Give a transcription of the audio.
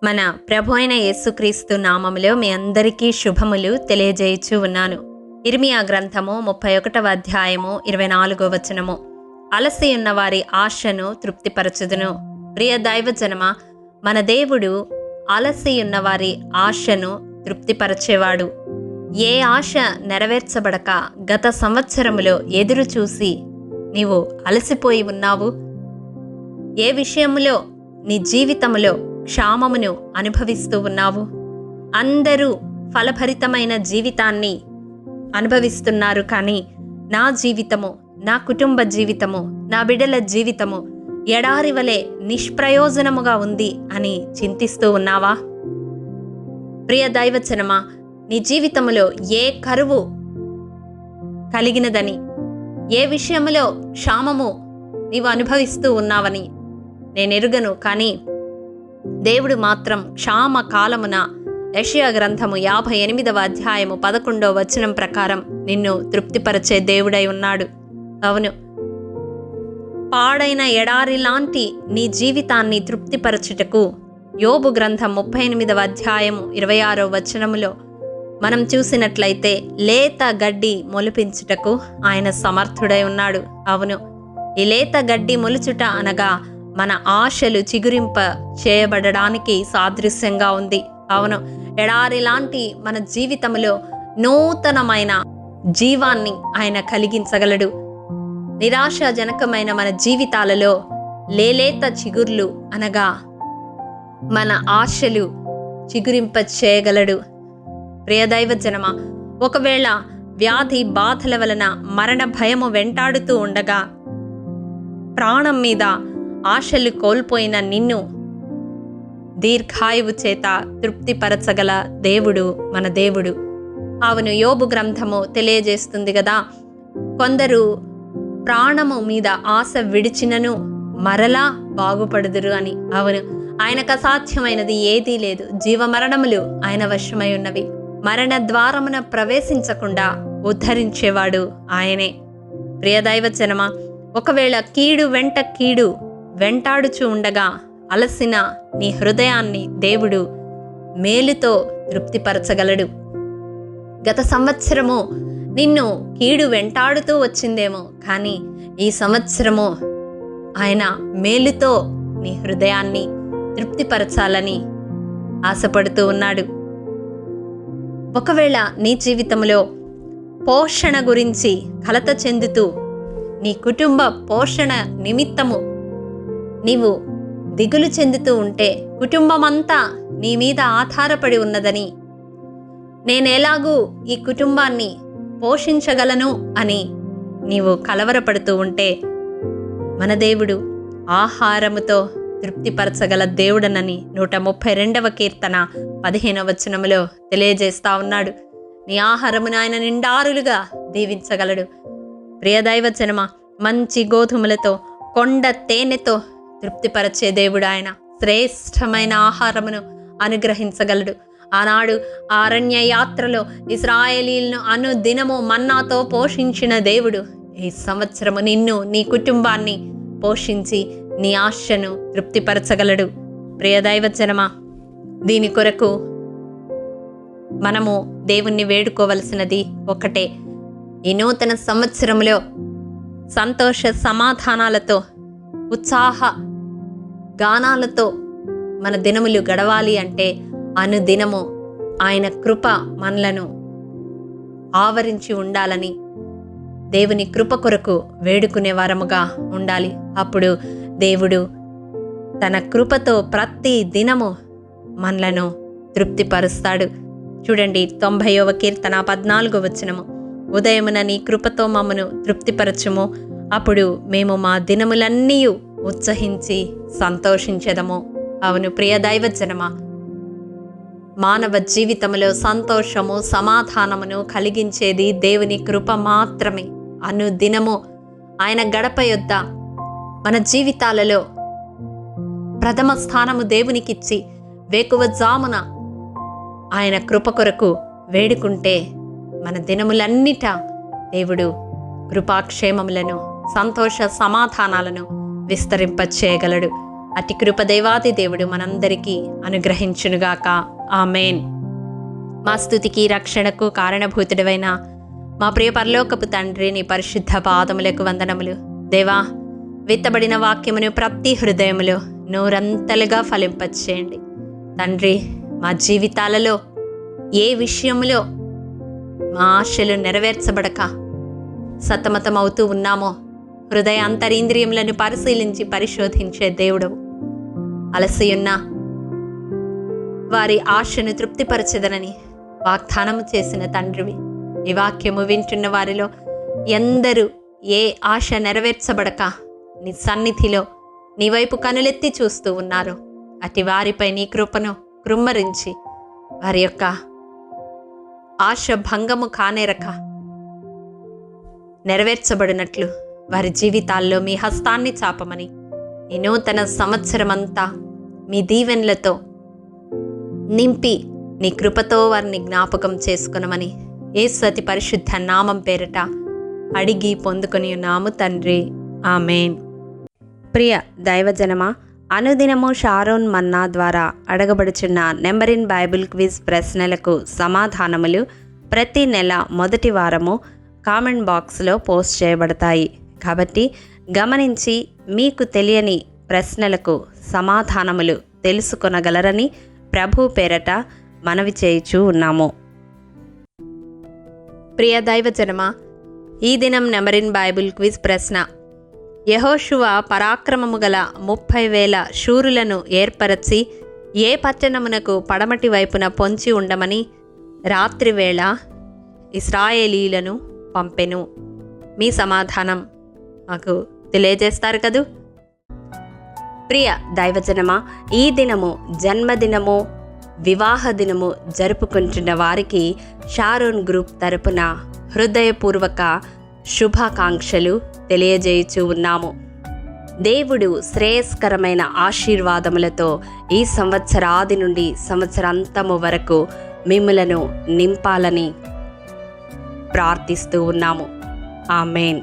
మన ప్రభు అయిన యేసుక్రీస్తు నామములో మీ అందరికీ శుభములు తెలియజేయచ్చు ఉన్నాను. ఇర్మియా గ్రంథము 31వ అధ్యాయము 24వ వచనము. అలసి ఉన్న వారి ఆశను తృప్తిపరచుదును. ప్రియ దైవజనమ, మన దేవుడు అలసి ఉన్న వారి ఆశను తృప్తిపరచేవాడు. ఏ ఆశ నెరవేర్చబడక గత సంవత్సరములో ఎదురు చూసి నీవు అలసిపోయి ఉన్నావు? ఏ విషయములో నీ జీవితములో క్షామమును అనుభవిస్తూ ఉన్నావు? అందరూ ఫలభరితమైన జీవితాన్ని అనుభవిస్తున్నారు, కానీ నా జీవితము, నా కుటుంబ జీవితము, నా బిడ్డల జీవితము ఎడారి వలె నిష్ప్రయోజనముగా ఉంది అని చింతిస్తూ ఉన్నావా? ప్రియ దైవజనమా, నీ జీవితములో ఏ కరువు కలిగినదని, ఏ విషయములో క్షామము నీవు అనుభవిస్తూ ఉన్నావని నేనెరుగను, కానీ దేవుడు మాత్రం క్షామ కాలమున యెషయా గ్రంథము 58వ అధ్యాయము 11వ వచనం ప్రకారం నిన్ను తృప్తిపరచే దేవుడై ఉన్నాడు. అవును, పాడైన ఎడారి లాంటి నీ జీవితాన్ని తృప్తిపరచుటకు యోబు గ్రంథం 38వ అధ్యాయము 26వ వచనములో మనం చూసినట్లయితే లేత గడ్డి మొలిపించుటకు ఆయన సమర్థుడై ఉన్నాడు. అవును, ఈ లేత గడ్డి మొలుచుట అనగా మన ఆశలు చిగురింప చేయబడడానికి సాదృశ్యంగా ఉంది. అవును, ఎడారి లాంటి మన జీవితంలో నూతనమైన జీవాన్ని ఆయన కలిగించగలడు. నిరాశాజనకమైన మన జీవితాలలో లేలేత చిగుర్లు అనగా మన ఆశలు చిగురింప చేయగలడు. ప్రియదైవజనమా, ఒకవేళ వ్యాధి బాధల వలన మరణ భయము వెంటాడుతూ ఉండగా ప్రాణం మీద ఆశలు కోల్పోయిన నిన్ను దీర్ఘాయువు చేత తృప్తిపరచగల దేవుడు మన దేవుడు. అవును, యోబు గ్రంథము తెలియజేస్తుంది కదా, కొందరు ప్రాణము మీద ఆశ విడిచినను మరలా బాగుపడుదురు అని. అవును, ఆయనకు అసాధ్యమైనది ఏదీ లేదు. జీవమరణములు ఆయన వశమై ఉన్నవి. మరణ ద్వారమున ప్రవేశించకుండా ఉద్ధరించేవాడు ఆయనే. ప్రియదైవజనమా, ఒకవేళ కీడు వెంట కీడు వెంటాడుచూ ఉండగా అలసిన నీ హృదయాన్ని దేవుడు మేలుతో తృప్తిపరచగలడు. గత సంవత్సరము నిన్ను కీడు వెంటాడుతూ వచ్చిందేమో, కానీ ఈ సంవత్సరము ఆయన మేలుతో నీ హృదయాన్ని తృప్తిపరచాలని ఆశపడుతూ ఉన్నాడు. ఒకవేళ నీ జీవితంలో పోషణ గురించి కలత చెందుతూ నీ కుటుంబ పోషణ నిమిత్తము నీవు దిగులు చెందుతూ ఉంటే, కుటుంబమంతా నీ మీద ఆధారపడి ఉన్నదని, నేనెలాగూ ఈ కుటుంబాన్ని పోషించగలను అని నీవు కలవరపడుతూ ఉంటే, మన దేవుడు ఆహారముతో తృప్తిపరచగల దేవుడనని 132వ కీర్తన 15వ వచనములో తెలియజేస్తా ఉన్నాడు. నీ ఆహారమును ఆయన నిండారులుగా దీవించగలడు. ప్రియదైవజనమా, మంచి గోధుమలతో కొండ తేనెతో తృప్తిపరచే దేవుడు ఆయన. శ్రేష్టమైన ఆహారమును అనుగ్రహించగలడు. ఆనాడు అరణ్య యాత్రలో ఇశ్రాయేలీయులను అనుదినము మన్నాతో పోషించిన దేవుడు ఈ సంవత్సరము నిన్ను, నీ కుటుంబాన్ని పోషించి నీ ఆశను తృప్తిపరచగలడు. ప్రియదైవజనమా, దీని కొరకు మనము దేవుణ్ణి వేడుకోవలసినది ఒకటే. ఈ నూతన సంవత్సరంలో సంతోష సమాధానాలతో, ఉత్సాహ గానాలతో మన దినములు గడవాలి అంటే అనుదినము ఆయన కృప మనలను ఆవరించి ఉండాలని, దేవుని కృప కొరకు వేడుకునే వారముగా ఉండాలి. అప్పుడు దేవుడు తన కృపతో ప్రతి దినము మనలను తృప్తిపరుస్తాడు. చూడండి, 90వ కీర్తన 14వ వచనము. ఉదయమున నీ కృపతో మమ్మను తృప్తిపరచుము, అప్పుడు మేము మా దినములన్నీ ఉత్సహించి సంతోషించెదము. అవును ప్రియదైవజనమా, మానవ జీవితంలో సంతోషము సమాధానమును కలిగించేది దేవుని కృప మాత్రమే. అనుదినము ఆయన గడప యొద్ద మన జీవితాలలో ప్రథమ స్థానము దేవునికిచ్చి వేకువజామున ఆయన కృప కొరకు వేడుకుంటే మన దినములన్నిట దేవుడు కృపాక్షేమములను, సంతోష సమాధానాలను విస్తరింపచేయగలడు. అతి కృప దేవాది దేవుడు మనందరికీ అనుగ్రహించునుగాక. ఆమేన్. మా స్తుతికి రక్షణకు కారణభూతుడవైన మా ప్రియ పరలోకపు తండ్రి, నీ పరిశుద్ధ పాదములకు వందనములు. దేవా, విత్తబడిన వాక్యమును ప్రతి హృదయములో నూరంతలుగా ఫలింపచేయండి తండ్రి. మా జీవితాలలో ఏ విషయములో మా ఆశలు నెరవేర్చబడక సతమతమవుతూ ఉన్నామో హృదయ అంతరింద్రియములను పరిశీలించి పరిశోధించే దేవుడు, అలసియున్న వారి ఆశను తృప్తిపరచదనని వాగ్దానము చేసిన తండ్రివి. ఈ వాక్యము వింటున్న వారిలో ఎందరూ ఏ ఆశ నెరవేర్చబడక నీ సన్నిధిలో నీ వైపు కనులెత్తి చూస్తూ ఉన్నారో అటు వారిపై నీ కృపను కృమ్మరించి వారి యొక్క ఆశ భంగము కానేరక నెరవేర్చబడినట్లు వారి జీవితాల్లో మీ హస్తాన్ని చాపమని, ఈ నూతన సంవత్సరమంతా మీ దీవెనలతో నింపి నీ కృపతో వారిని జ్ఞాపకం చేసుకునమని యేసు అతి పరిశుద్ధ నామం పేరట అడిగి పొందుకొని ఉన్నాము తండ్రి. ఆమేన్. ప్రియ దైవజనమా, అనుదినము షారోన్ మన్నా ద్వారా అడగబడుచున్న నెంబర్ ఇన్ బైబిల్ క్విజ్ ప్రశ్నలకు సమాధానములు ప్రతి నెల మొదటి వారము కామెంట్ బాక్స్లో పోస్ట్ చేయబడతాయి. కాబట్టి గమనించి మీకు తెలియని ప్రశ్నలకు సమాధానములు తెలుసుకొనగలరని ప్రభు పేరట మనవి చేయుచూ ఉన్నాము. ప్రియ దైవజనమా, ఈ దినం నెంబర్ ఇన్ బైబిల్ క్విజ్ ప్రశ్న: యెహోషువ పరాక్రమము గల 30,000 శూరులను ఏర్పరచి ఏ పట్టణమునకు పడమటి వైపున పొంచి ఉండమని రాత్రివేళ ఇశ్రాయేలీలను పంపెను? మీ సమాధానం మాకు తెలియజేస్తారు కదూ. ప్రియ దైవజనమా, ఈ దినము జన్మదినము, వివాహ దినము జరుపుకుంటున్న వారికి షారోన్ గ్రూప్ తరపున హృదయపూర్వక శుభాకాంక్షలు తెలియజేయుచూ ఉన్నాము. దేవుడు శ్రేయస్కరమైన ఆశీర్వాదములతో ఈ సంవత్సరాది నుండి సంవత్సరాంతము వరకు మిమ్ములను నింపాలని ప్రార్థిస్తూ ఉన్నాము. ఆమేన్.